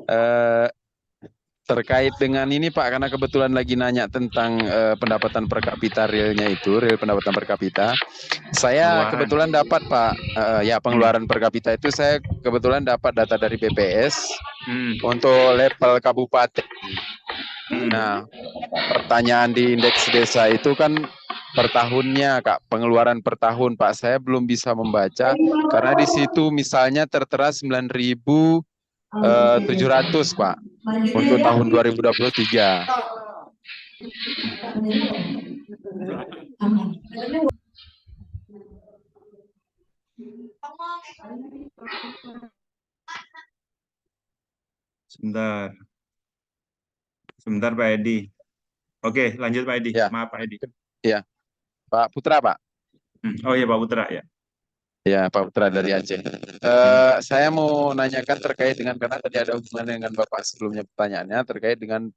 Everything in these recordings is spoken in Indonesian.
Eh, Terkait dengan ini Pak, karena kebetulan lagi nanya tentang pendapatan per kapita realnya itu, real pendapatan per kapita. Saya Pengeluaran. kebetulan dapat Pak, ya Hmm. pengeluaran per kapita itu saya kebetulan dapat data dari BPS Hmm. untuk level kabupaten. Hmm. Nah, pertanyaan di indeks desa itu kan per tahunnya Kak, pengeluaran per tahun Pak. Saya belum bisa membaca karena di situ misalnya tertera 9.700 Pak untuk tahun 2023. Sebentar. Sebentar Pak Edi. Oke, lanjut Pak Edi. Ya, Maaf Pak Edi. ya, Pak Putra Pak. Oh iya Pak Putra ya. Ya, Pak Putra dari Aceh. Hmm. Saya mau nanyakan terkait dengan, karena tadi ada hubungan dengan Bapak sebelumnya pertanyaannya terkait dengan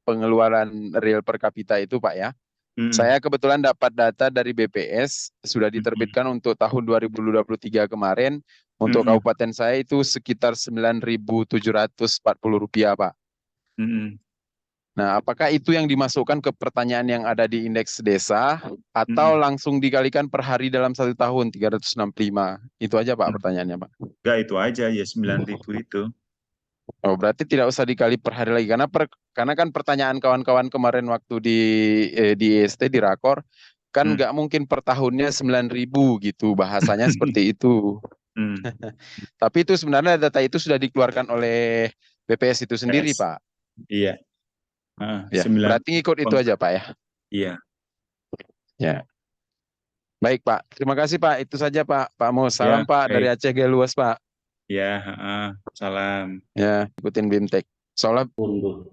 pengeluaran real per kapita itu Pak ya. Hmm. Saya kebetulan dapat data dari BPS, sudah Hmm. diterbitkan untuk tahun 2023 kemarin, untuk Hmm. kabupaten saya itu sekitar Rp9.740 Pak. Hmm. Nah, apakah itu yang dimasukkan ke pertanyaan yang ada di indeks desa, atau Hmm. langsung dikalikan per hari dalam 1 tahun, 365? Itu aja Pak pertanyaannya Pak. Enggak, itu aja ya 9.000 itu. Oh, berarti tidak usah dikali per hari lagi, karena kan pertanyaan kawan-kawan kemarin waktu di IST di Rakor kan Hmm. nggak mungkin per tahunnya 9.000 gitu, bahasanya seperti itu. Hmm. Tapi itu sebenarnya data itu sudah dikeluarkan oleh BPS itu sendiri PS. Pak. Iya. Ya, 9. berarti ngikut itu aja Pak ya. Iya. Ya, baik Pak. Terima kasih Pak. Itu saja Pak. Pak Mo, salam Ya, Pak dari baik. Aceh Geluas Pak. Ya, salam. Ya, ikutin BIMTEK. Soalnya Unduh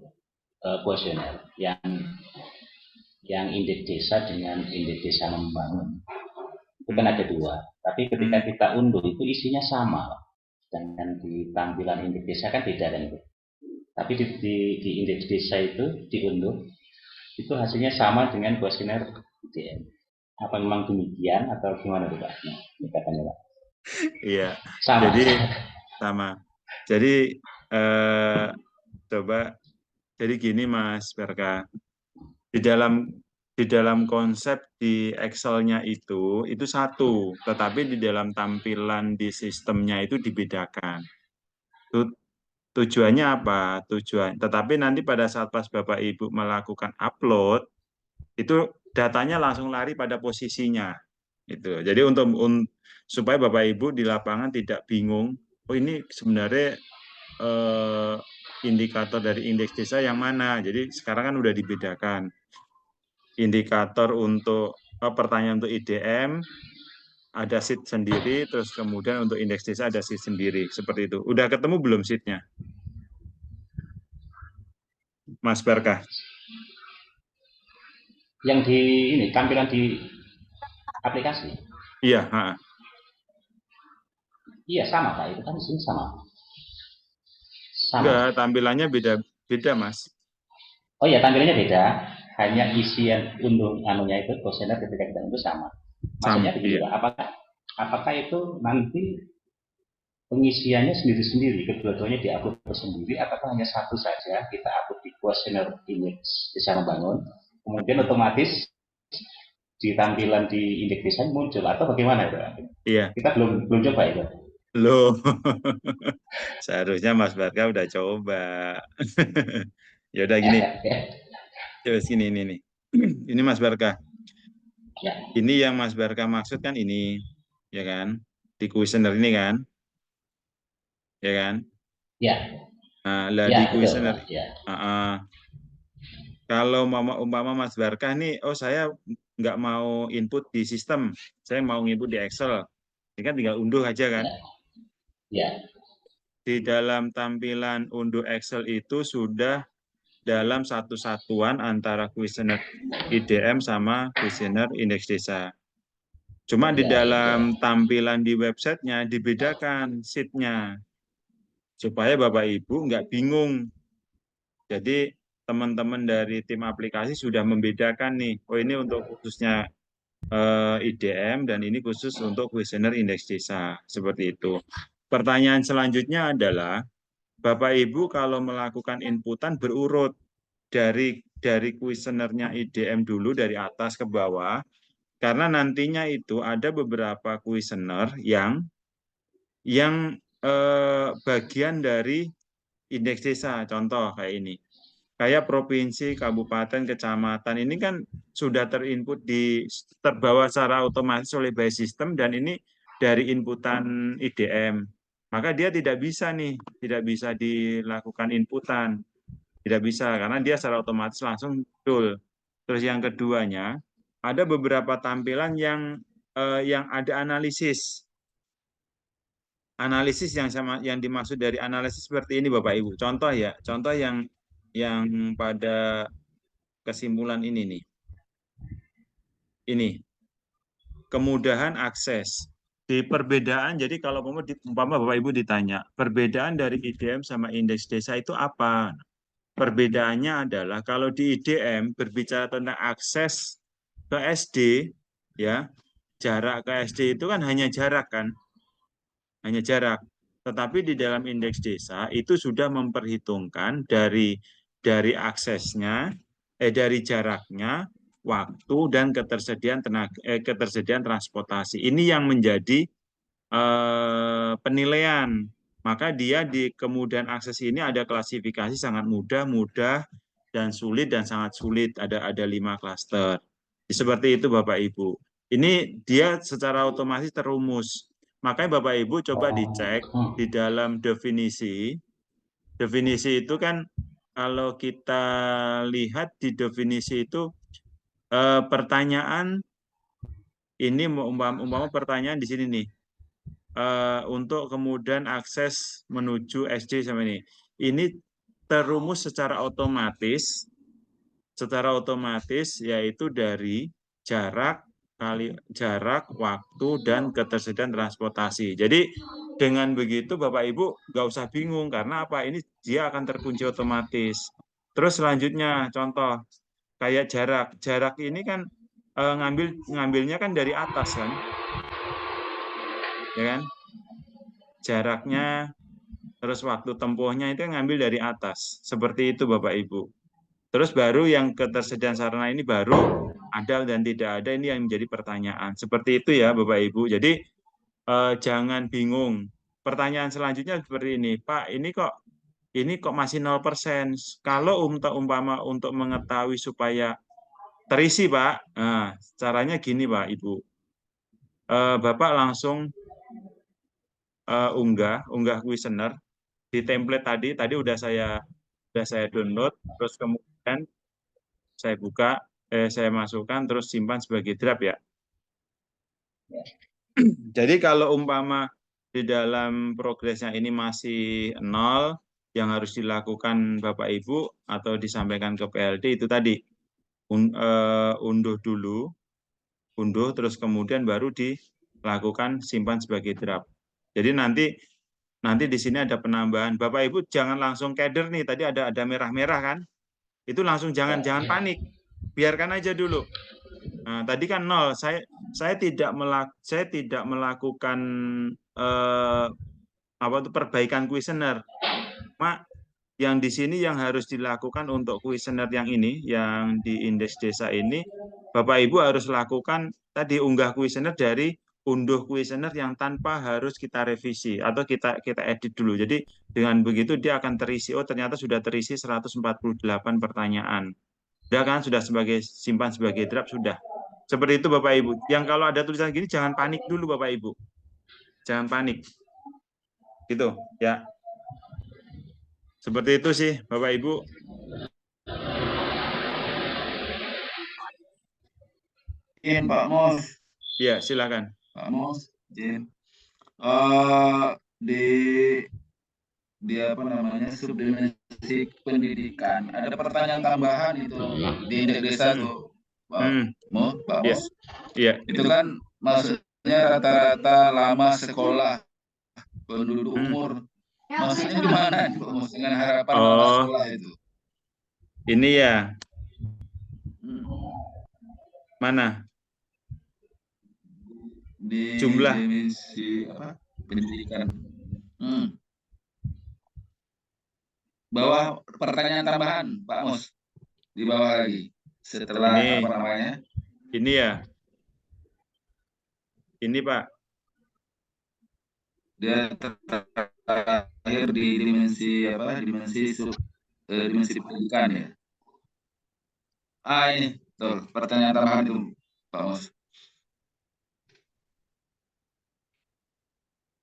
kuesioner yang indeks desa dengan indeks desa membangun itu kan ada dua, tapi ketika kita unduh itu isinya sama, dengan di tampilan indeks desa kan beda kan itu, tapi di indeks desa itu diunduh itu hasilnya sama dengan kuesioner IDM. Apa memang demikian atau gimana tuh Pak? Ini katanya Pak. Iya. Sama. Jadi sama. Jadi coba, jadi gini Mas Berka, di dalam konsep di Excel-nya itu satu, tetapi di dalam tampilan di sistemnya itu dibedakan. Tujuannya apa? Tetapi nanti pada saat pas Bapak Ibu melakukan upload, itu datanya langsung lari pada posisinya. Itu. Jadi supaya Bapak Ibu di lapangan tidak bingung, oh ini sebenarnya indikator dari indeks desa yang mana. Jadi sekarang kan udah dibedakan. Indikator untuk pertanyaan untuk IDM ada sheet sendiri, terus kemudian untuk indeks desa ada sheet sendiri, seperti itu. Udah ketemu belum sheet-nya, Mas Berkah? Yang di ini tampilan di aplikasi. Iya, Iya sama Pak, itu kan di sini sama. Sama. enggak, tampilannya beda, Mas. Oh iya, tampilannya beda, hanya isian unduh anunya itu kuesioner ketika kita itu sama. Sama, Maksudnya begini iya. Pak, apakah itu nanti pengisiannya sendiri-sendiri, kedua-duanya diupload sendiri, ataukah hanya satu saja kita upload di kuesioner image desa membangun, kemudian otomatis di tampilan di indeks desa muncul, atau bagaimana Pak? Iya. Kita belum coba itu. Loh, seharusnya Mas Barka udah coba. Ya udah gini, coba sini ini nih. Ini Mas Barka. Ya. Ini yang Mas Barka maksud kan ini, ya kan? Di kuesioner ini kan, ya kan? Ya. Nah, lah Ya di betul kuesioner, Pak. Ya. kalau umpama Mas Barka nih, oh saya nggak mau input di sistem, saya mau input di Excel, ini kan tinggal unduh aja kan? Ya. Ya. Di dalam tampilan unduh Excel itu sudah dalam satu satuan antara kuesioner IDM sama kuesioner indeks desa. Cuma di Ya, dalam ya. tampilan di websitenya dibedakan sheet-nya, supaya Bapak Ibu nggak bingung. Jadi teman-teman dari tim aplikasi sudah membedakan nih, oh ini untuk khususnya IDM dan ini khusus untuk kuesioner indeks desa, seperti itu. Pertanyaan selanjutnya adalah, Bapak Ibu kalau melakukan inputan berurut dari kuesionernya IDM dulu dari atas ke bawah, karena nantinya itu ada beberapa kuesioner yang bagian dari indeks desa. Contoh kayak ini. Kayak provinsi, kabupaten, kecamatan ini kan sudah terinput terbawa secara otomatis oleh by system dan ini dari inputan IDM. Maka dia tidak bisa dilakukan inputan. Tidak bisa karena dia secara otomatis langsung muncul. Terus yang keduanya, ada beberapa tampilan yang ada analisis. Analisis yang dimaksud dari analisis seperti ini Bapak Ibu. Contoh ya, contoh yang pada kesimpulan ini nih. Ini kemudahan akses. Di perbedaan, jadi kalau umpama Bapak Ibu ditanya, perbedaan dari IDM sama indeks desa itu apa? Perbedaannya adalah kalau di IDM berbicara tentang akses ke SD, ya, jarak ke SD itu kan hanya jarak kan? Hanya jarak. Tetapi di dalam indeks desa itu sudah memperhitungkan dari aksesnya, dari jaraknya, waktu dan ketersediaan transportasi. Ini yang menjadi penilaian. Maka dia di kemudahan akses ini ada klasifikasi sangat mudah, mudah, dan sulit dan sangat sulit. Ada 5 klaster. Seperti itu Bapak Ibu. Ini dia secara otomatis terumus. Makanya Bapak Ibu coba dicek di dalam definisi. Definisi itu kan kalau kita lihat di definisi itu pertanyaan ini umpama pertanyaan di sini nih. Untuk kemudian akses menuju SD sama ini. Ini terumus secara otomatis yaitu dari jarak, waktu, dan ketersediaan transportasi. Jadi dengan begitu Bapak Ibu nggak usah bingung karena apa? Ini dia akan terkunci otomatis. Terus selanjutnya contoh kayak jarak. Jarak ini kan ngambilnya kan dari atas kan, ya kan? Jaraknya terus waktu tempuhnya itu ngambil dari atas. Seperti itu Bapak Ibu. Terus baru yang ketersediaan sarana ini baru ada dan tidak ada, ini yang menjadi pertanyaan. Seperti itu ya Bapak Ibu. Jadi jangan bingung. Pertanyaan selanjutnya seperti ini, Pak, ini kok masih 0%. Kalau umpama untuk mengetahui supaya terisi, Pak. Nah, caranya gini, Pak, Ibu. Bapak langsung unggah kuesioner di template tadi udah saya download, terus kemudian saya buka, saya masukkan, terus simpan sebagai draft ya. Jadi kalau umpama di dalam progresnya ini masih 0, yang harus dilakukan Bapak Ibu atau disampaikan ke PLD itu tadi, unduh dulu, terus kemudian baru dilakukan simpan sebagai draft. Jadi nanti di sini ada penambahan. Bapak Ibu jangan langsung keder nih, tadi ada merah-merah kan? Itu langsung jangan panik. Biarkan aja dulu. Nah, tadi kan 0. Saya tidak melakukan perbaikan kuesioner. Mak, yang di sini yang harus dilakukan untuk kuesioner yang ini, yang di indeks desa ini, Bapak Ibu harus lakukan tadi unggah kuesioner dari unduh kuesioner yang tanpa harus kita revisi atau kita edit dulu. Jadi dengan begitu dia akan terisi. Oh, ternyata sudah terisi 148 pertanyaan. Sudah kan, sudah simpan sebagai draft sudah. Seperti itu Bapak Ibu. Yang kalau ada tulisan gini jangan panik dulu Bapak Ibu. Jangan panik. Gitu ya. Seperti itu sih Bapak Ibu. Izin Pak Mus. Ya, silakan. Pak Mus, izin. Di apa namanya subdimensi pendidikan ada pertanyaan tambahan itu di indeks desa tuh Pak Mus. Iya. Itu kan maksudnya rata-rata lama sekolah, penduduk umur. Maksudnya gimana Pak Mus dengan harapan lama sekolah itu? Ini ya. Mana? Di jumlah dimensi apa? Pendidikan. Bawah pertanyaan tambahan, Pak Mus. Di bawah lagi. Setelah Ini. apa namanya? Ini ya. Ini Pak. Dia terakhir di dimensi apa? Dimensi pendidikan ya. Ini betul. Pertanyaan tambahan itu, Pak Mus.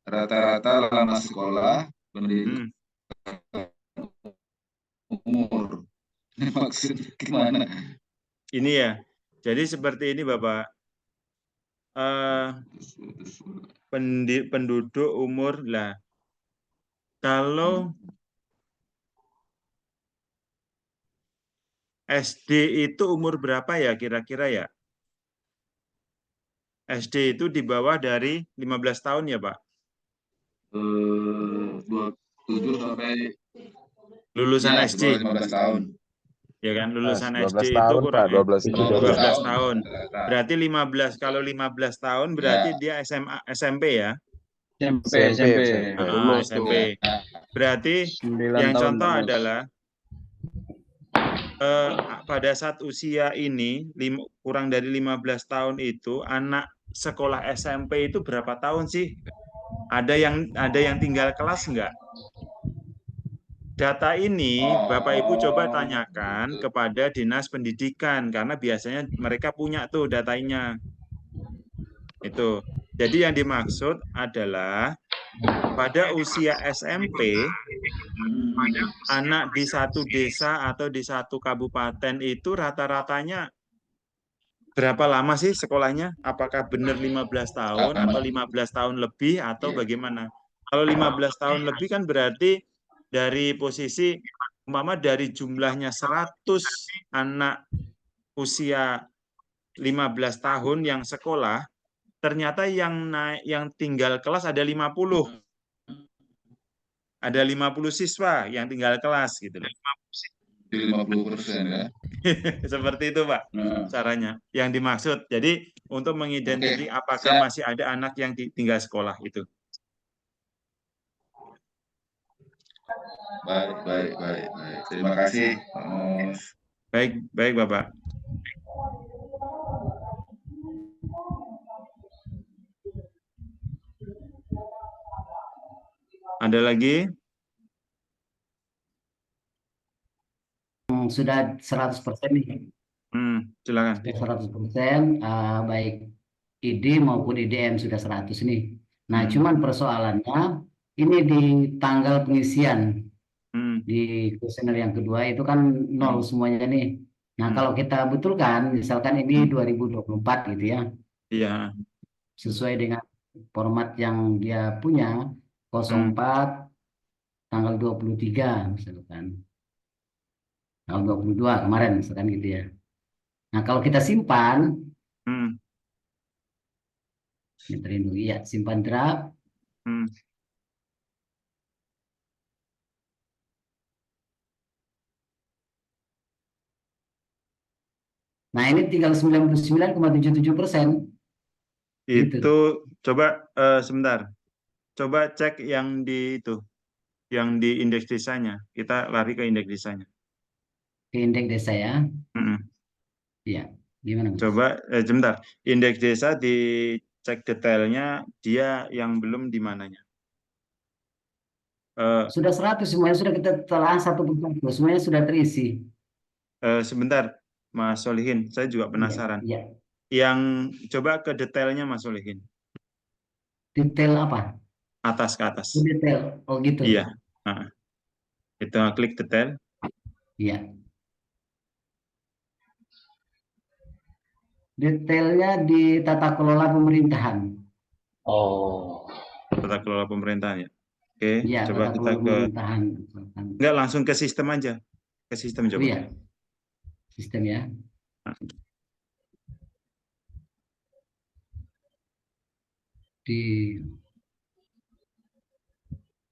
Rata-rata lama sekolah pendidikan umur. Ini maksudnya gimana? Ini ya. Jadi seperti ini Bapak. Penduduk umur lah. Kalau SD itu umur berapa ya kira-kira ya? SD itu di bawah dari 15 tahun ya Pak? 27 sampai lulusan ya, SD. 15 tahun. Ya kan, lulusan 12 SD itu tahun, kurang Pak, 12 12 tahun. tahun. Berarti 15, kalau 15 tahun berarti dia SMA, SMP ya? SMP. SMP. Berarti yang contoh adalah pada saat usia ini kurang dari 15 tahun itu anak sekolah SMP itu berapa tahun sih? Ada yang tinggal kelas enggak? Data ini Bapak Ibu coba tanyakan kepada Dinas Pendidikan karena biasanya mereka punya tuh datanya. Itu. Jadi yang dimaksud adalah pada usia SMP anak di satu desa atau di satu kabupaten itu rata-ratanya berapa lama sih sekolahnya? Apakah benar 15 tahun atau 15 tahun lebih atau bagaimana? Kalau 15 tahun lebih kan berarti dari posisi umpama dari jumlahnya 100 anak usia 15 tahun yang sekolah, ternyata yang tinggal kelas ada 50. Ada 50 siswa yang tinggal kelas gitu loh. 50% ya. Seperti itu, Pak, caranya. Yang dimaksud. Jadi untuk mengidentifikasi apakah masih ada anak yang tinggal sekolah itu. Baik. Terima kasih, Pak Mus. Baik, Bapak. Ada lagi? Sudah 100% nih. Silakan. Sudah 100%, baik ID maupun IDM sudah 100 nih. Nah, cuman persoalannya ini di tanggal pengisian di kuesioner yang kedua itu kan 0 semuanya nih. Nah, kalau kita betulkan, misalkan ini 2024 gitu ya. Iya. Sesuai dengan format yang dia punya, 04 tanggal 23 misalkan. Tanggal 22 kemarin misalkan gitu ya. Nah, kalau kita simpan, terlindungi ya, simpan draft. Nah, ini tinggal 99,77%. Itu coba sebentar. Coba cek yang di itu, yang di indeks desanya. Kita lari ke indeks desanya. Ke indeks desa ya. Iya, gimana Mas? Coba sebentar. Indeks desa dicek detailnya dia yang belum di mananya. Sudah 100 semuanya sudah kita telah satu persatu, semuanya sudah terisi. Sebentar, Mas Solihin, saya juga penasaran. Iya. Yang coba ke detailnya Mas Solihin. Detail apa? Atas ke atas. Detail, oh gitu. Iya. Kita klik detail. Iya. Detailnya di tata kelola pemerintahan. Oh. Tata kelola pemerintahan ya. Oke, ya, coba kita ke enggak langsung ke sistem aja. Ke sistem coba. Iya. Sistem ya.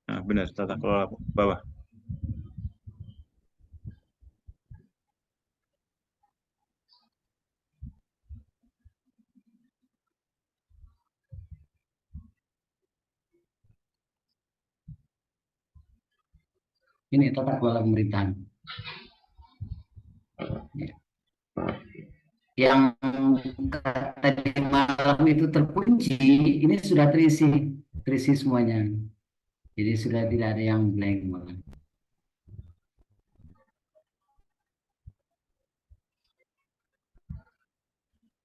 Nah, benar, tata kelola bawah. Ini tata kelola pemerintahan. Ya. Yang tadi malam itu terkunci, ini sudah terisi semuanya. Jadi sudah tidak ada yang blank malah.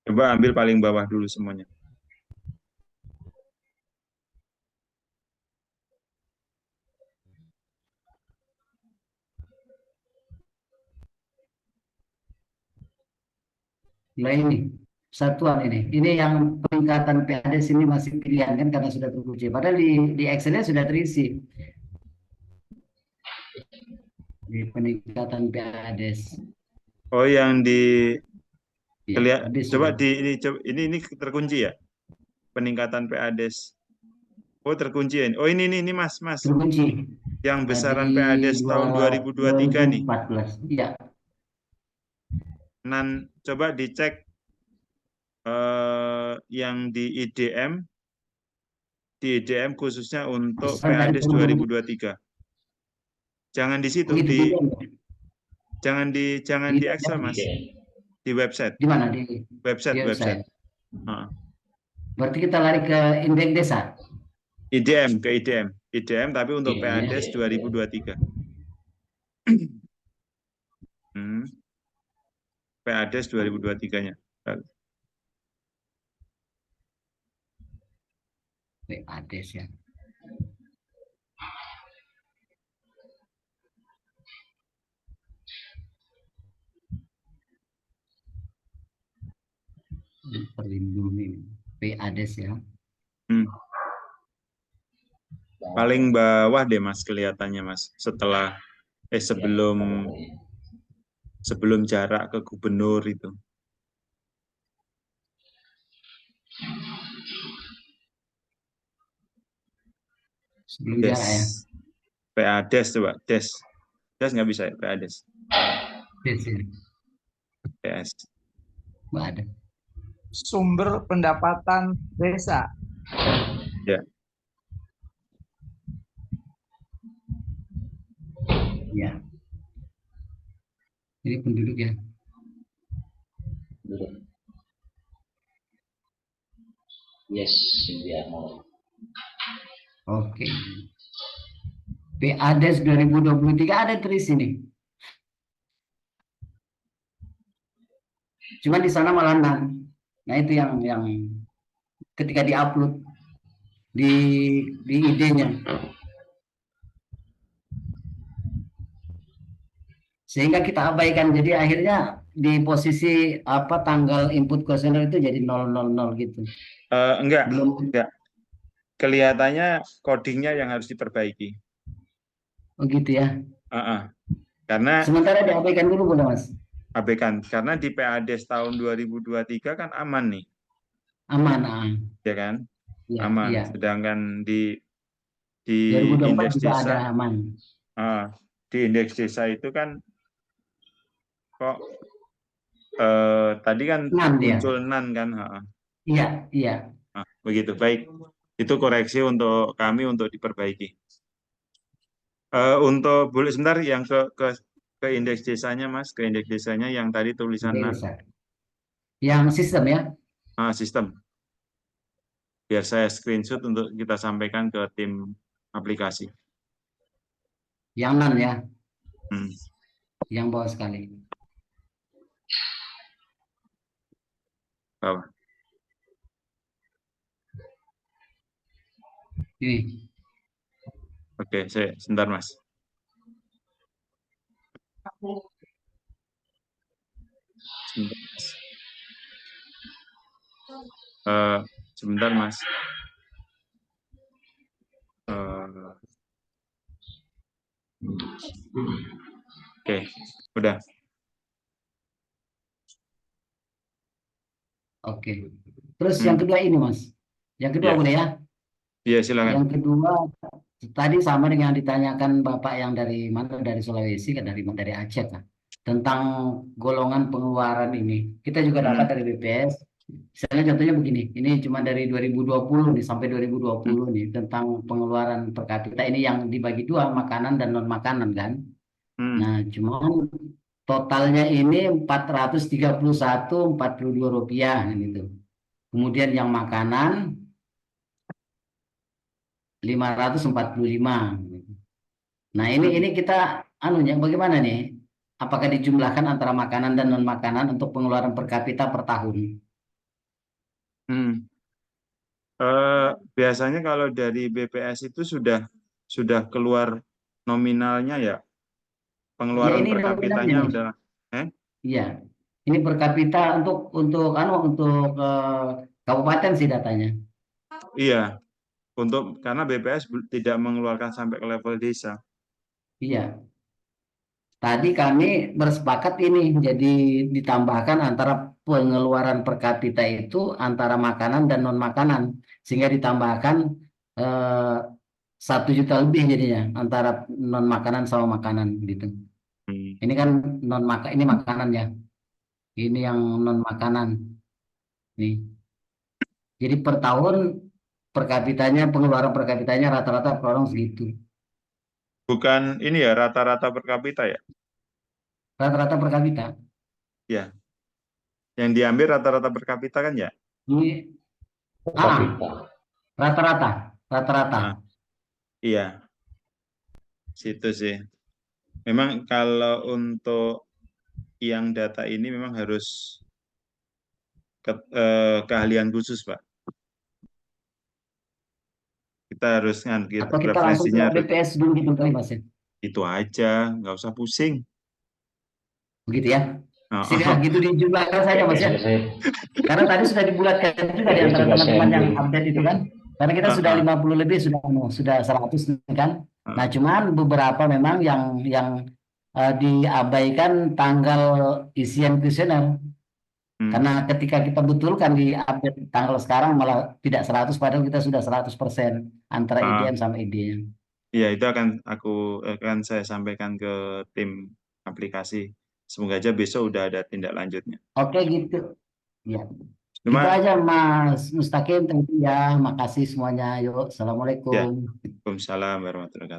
Coba ambil paling bawah dulu semuanya. Nah ini satuan ini yang peningkatan PADES ini masih pilihan kan karena sudah terkunci. Padahal di Excel-nya sudah terisi di peningkatan PADES. Oh, yang di Ya, coba ini terkunci ya, peningkatan PADES. Oh, terkunci ya. Oh, ini Mas. Terkunci. Yang besaran PADES tahun 2023 nih. 2014. Iya. Coba dicek yang di IDM khususnya untuk PADES 2023. Jangan di situ, jangan di Excel, Mas. Di website. Di mana? Di website. Berarti kita lari ke indeks desa. IDM tapi untuk PADES 2023. PADES 2023-nya. PADES ya. Terlindungi PADES ya. Paling bawah deh Mas kelihatannya Mas, sebelum jarak ke gubernur itu. Sebelum jarak ya. PADES coba, DES nggak bisa ya PADES. DES ya. PS. Nggak ada. Sumber pendapatan desa. Ya. Ya. Ini penduduk ya. Yes, Cynthia mau. Oke. PADES 2023 ada terisi nih. Cuma di sana malah nan. Nah itu yang ketika diupload di ID-nya. Sehingga kita abaikan, jadi akhirnya di posisi tanggal input kuesioner itu jadi 000 gitu. Enggak. Kelihatannya codingnya yang harus diperbaiki. Oh gitu ya. Karena sementara diabaikan dulu boleh Mas? Abaikan, karena di PADES tahun 2023 kan aman nih. Aman, ya kan? Ya, aman. ya. Sedangkan di 2024 indeks juga desa ada aman. Di indeks desa itu kan kok tadi kan muncul NaN kan? Iya. Begitu, baik. Itu koreksi untuk kami untuk diperbaiki. Untuk boleh sebentar yang ke indeks desanya Mas, ke indeks desanya yang tadi tulisan NaN. Yang sistem ya? Sistem. Biar saya screenshot untuk kita sampaikan ke tim aplikasi. Yang NaN ya? Yang bawah sekali. Bawah. Ini. Oke, sebentar Mas. Sebentar Mas. Oke, udah. Oke. Terus yang kedua ini Mas. Yang kedua boleh ya? Iya, silakan. Yang kedua tadi sama dengan yang ditanyakan Bapak yang dari mana, dari Sulawesi kan, dari Aceh kan, tentang golongan pengeluaran ini. Kita juga dapat dari BPS Misalnya contohnya begini, ini cuma dari 2020 nih sampai 2020 nih tentang pengeluaran per kapita ini yang dibagi dua, makanan dan non makanan kan. Nah, cuman totalnya ini 431,42 rupiah gitu. Kemudian yang makanan 545. Nah, ini kita anunya bagaimana nih? Apakah dijumlahkan antara makanan dan non makanan untuk pengeluaran per kapita per tahun? Biasanya kalau dari BPS itu sudah keluar nominalnya ya, Ya, pengeluaran ini per nominalnya kapitanya nih. udah. Iya, ini per kapita untuk kabupaten sih datanya. Iya, karena BPS tidak mengeluarkan sampai ke level desa. Iya. Tadi kami bersepakat ini jadi ditambahkan antara pengeluaran per kapita itu antara makanan dan non makanan sehingga ditambahkan 1 juta lebih jadinya antara non makanan sama makanan gitu. Ini kan ini makanan ya. Ini yang non makanan nih. Jadi per tahun per kapitanya pengeluaran per kapitanya rata-rata per orang segitu. Bukan ini ya rata-rata per kapita ya? Rata-rata per kapita. Ya, yang diambil rata-rata per kapita kan ya? Ini Per kapita. rata-rata. Iya, situ sih. Memang kalau untuk yang data ini memang harus keahlian khusus, Pak. Kita harus Atau kita langsung ke referensinya BPS dulu gitu kali Mas ya. itu aja, nggak usah pusing. Begitu ya. Oh, Sudah gitu dijumlahkan saja Mas ya. Karena tadi sudah dibulatkan juga di antara teman-teman yang update itu kan. Karena kita sudah 50 lebih sudah 100 kan. Nah, cuman beberapa memang yang diabaikan tanggal isian kuesioner. Karena ketika kita betulkan di update tanggal sekarang malah tidak 100 padahal kita sudah 100% antara IDM sama ID-nya. Iya, itu akan saya sampaikan ke tim aplikasi. Semoga aja besok udah ada tindak lanjutnya. Oke gitu. Ya. Gitu Cuma, aja Mas Mustaqim, thank you ya. Makasih semuanya. Yuk, ya, Assalamualaikum. Waalaikumsalam warahmatullahi wabarakatuh.